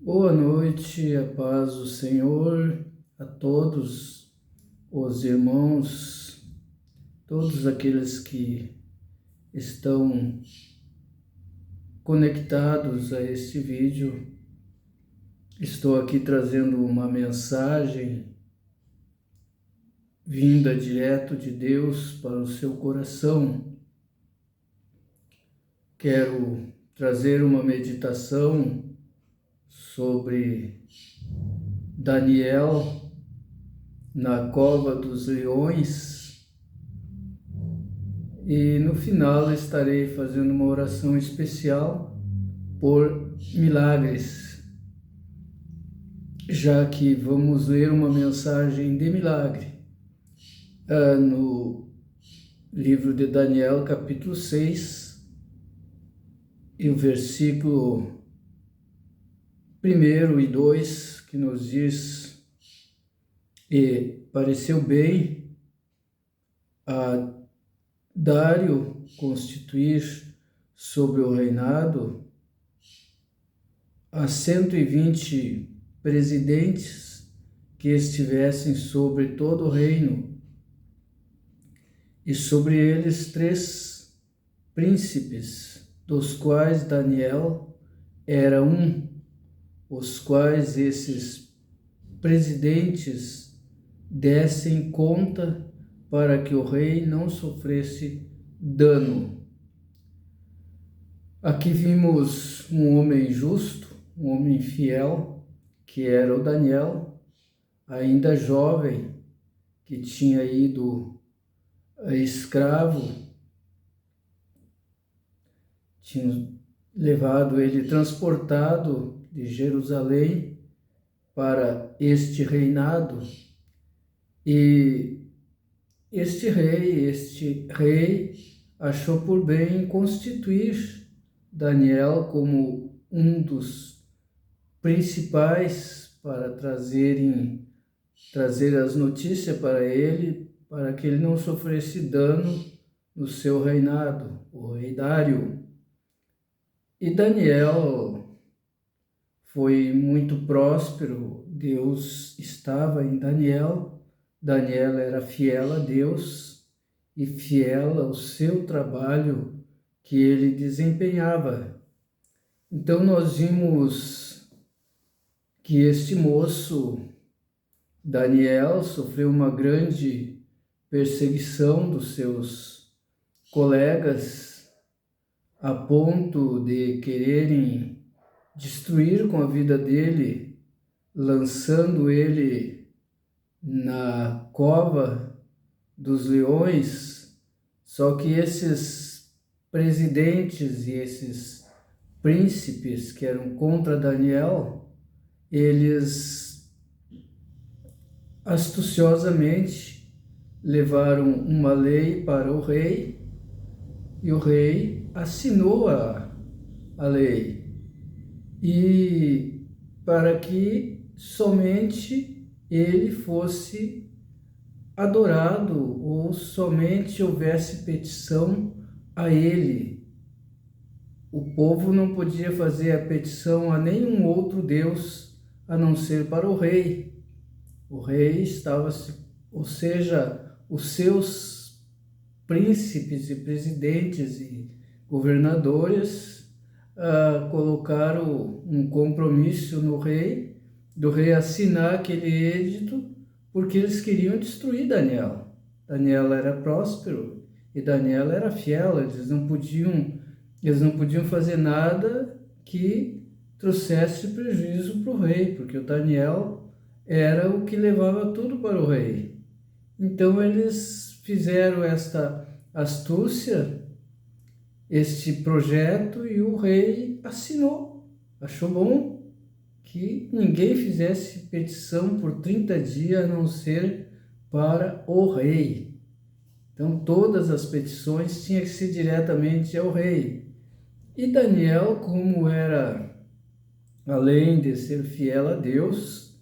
Boa noite, a paz do Senhor a todos os irmãos, todos aqueles que estão conectados a este vídeo. Estou aqui trazendo uma mensagem vinda direto de Deus para o seu coração. Quero trazer uma meditação sobre Daniel na cova dos leões, e no final estarei fazendo uma oração especial por milagres, já que vamos ler uma mensagem de milagre no livro de Daniel, capítulo 6, e o versículo 1 e 2, que nos diz: E pareceu bem a Dário constituir sobre o reinado a 120 presidentes que estivessem sobre todo o reino, e sobre eles 3 príncipes, dos quais Daniel era um, os quais esses presidentes dessem conta para que o rei não sofresse dano. Aqui vimos um homem justo, um homem fiel, que era o Daniel, ainda jovem, que tinha ido escravo, tinha levado ele transportado de Jerusalém para este reinado, e este rei achou por bem constituir Daniel como um dos principais para trazer as notícias para ele, para que ele não sofresse dano no seu reinado, o rei Dário. E Daniel foi muito próspero, Deus estava em Daniel. Daniel era fiel a Deus e fiel ao seu trabalho que ele desempenhava. Então nós vimos que este moço, Daniel, sofreu uma grande perseguição dos seus colegas, a ponto de quererem destruir com a vida dele, lançando ele na cova dos leões. Só que esses presidentes e esses príncipes que eram contra Daniel, eles astuciosamente levaram uma lei para o rei, e o rei assinou a lei, e para que somente ele fosse adorado, ou somente houvesse petição a ele. O povo não podia fazer a petição a nenhum outro Deus a não ser para o rei. O rei estava, ou seja, os seus príncipes e presidentes e governadores colocaram um compromisso no rei, do rei assinar aquele edito, porque eles queriam destruir Daniel. Daniel era próspero e Daniel era fiel, eles não podiam fazer nada que trouxesse prejuízo para o rei, porque o Daniel era o que levava tudo para o rei. Então eles fizeram esta astúcia, este projeto, e o rei assinou. Achou bom que ninguém fizesse petição por 30 dias a não ser para o rei. Então todas as petições tinham que ser diretamente ao rei. E Daniel, como era, além de ser fiel a Deus,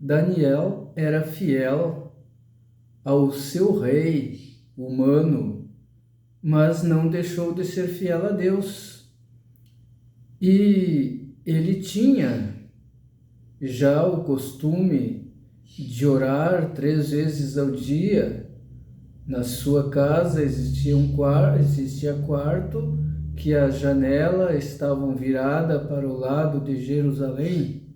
Daniel era fiel ao seu rei humano, mas não deixou de ser fiel a Deus. E ele tinha já o costume de orar 3 vezes ao dia. Na sua casa existia quarto que a janela estavam virada para o lado de Jerusalém,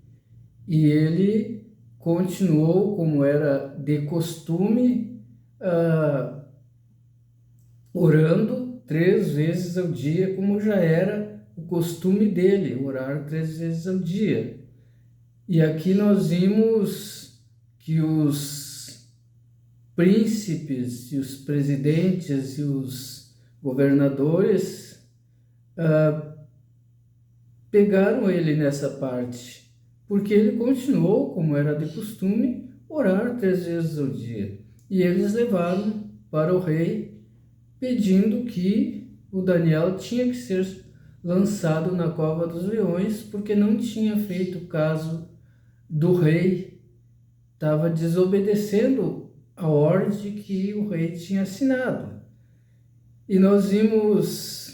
e ele continuou, como era de costume, orando 3 vezes ao dia, como já era o costume dele, orar 3 vezes ao dia. E aqui nós vimos que os príncipes e os presidentes e os governadores pegaram ele nessa parte, porque ele continuou, como era de costume, orar 3 vezes ao dia. E eles levaram para o rei, pedindo que o Daniel tinha que ser lançado na cova dos leões, porque não tinha feito caso do rei, estava desobedecendo a ordem que o rei tinha assinado. E nós vimos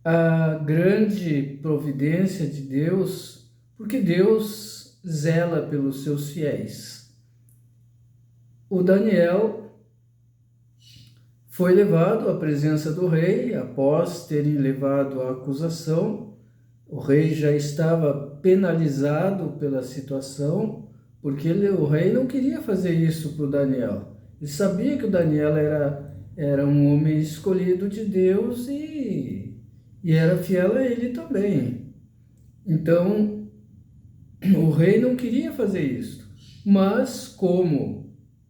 a grande providência de Deus, porque Deus zela pelos seus fiéis. O Daniel foi levado à presença do rei após terem levado a acusação. O rei já estava penalizado pela situação, porque o rei não queria fazer isso para o Daniel. Ele sabia que o Daniel era um homem escolhido de Deus e era fiel a ele também. Então, o rei não queria fazer isso. Mas como